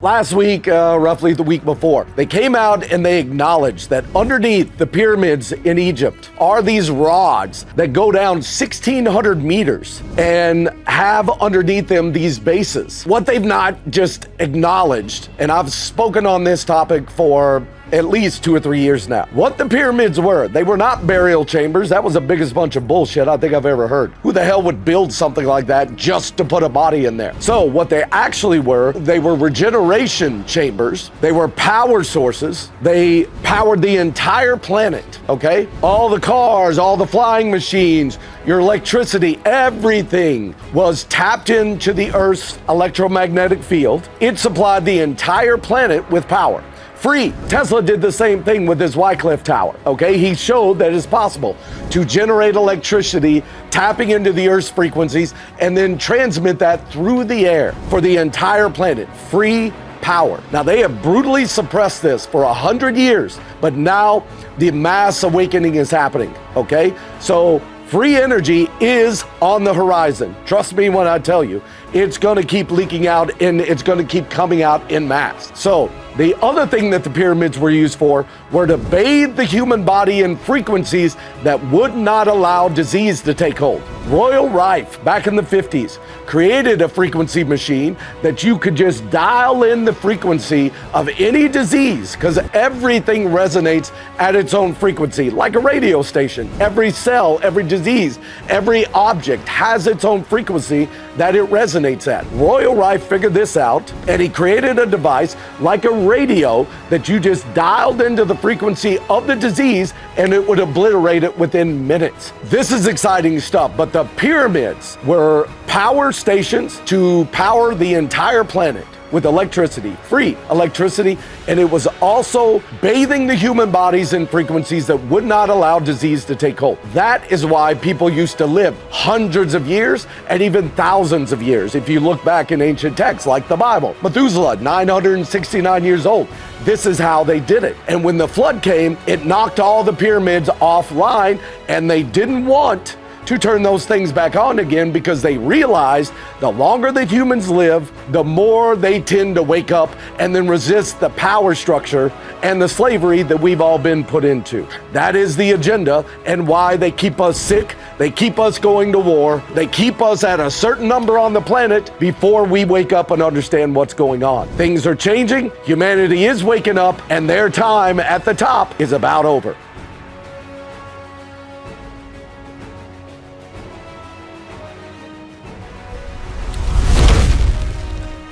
Last week, roughly the week before, they came out and they acknowledged that underneath the pyramids in Egypt are these rods that go down 1,600 meters and have underneath them these bases. What they've not just acknowledged, and I've spoken on this topic for at least 2 or 3 years now. What the pyramids were, they were not burial chambers. That was the biggest bunch of bullshit I think I've ever heard. Who the hell would build something like that just to put a body in there? So what they actually were, they were regeneration chambers. They were power sources. They powered the entire planet, okay? All the cars, all the flying machines, your electricity, everything was tapped into the Earth's electromagnetic field. It supplied the entire planet with power. Free. Tesla did the same thing with his Wycliffe Tower, okay? He showed that it's possible to generate electricity tapping into the Earth's frequencies and then transmit that through the air for the entire planet. Free power. Now, they have brutally suppressed this for 100 years, but now the mass awakening is happening, okay? So free energy is on the horizon. Trust me when I tell you, it's going to keep leaking out and it's going to keep coming out in mass. So the other thing that the pyramids were used for were to bathe the human body in frequencies that would not allow disease to take hold. Royal Rife, back in the 50s, created a frequency machine that you could just dial in the frequency of any disease because everything resonates at its own frequency, like a radio station. Every cell, every disease, every object has its own frequency that it resonates at. Royal Rife figured this out, and he created a device like a radio that you just dialed into the frequency of the disease and it would obliterate it within minutes. This is exciting stuff, but the pyramids were power stations to power the entire planet with electricity, free electricity, and it was also bathing the human bodies in frequencies that would not allow disease to take hold. That is why people used to live hundreds of years and even thousands of years. If you look back in ancient texts like the Bible, Methuselah, 969 years old. This is how they did it. And when the flood came, it knocked all the pyramids offline, and they didn't want to turn those things back on again because they realized the longer that humans live, the more they tend to wake up and then resist the power structure and the slavery that we've all been put into. That is the agenda and why they keep us sick. They keep us going to war. They keep us at a certain number on the planet before we wake up and understand what's going on. Things are changing. Humanity is waking up, and their time at the top is about over.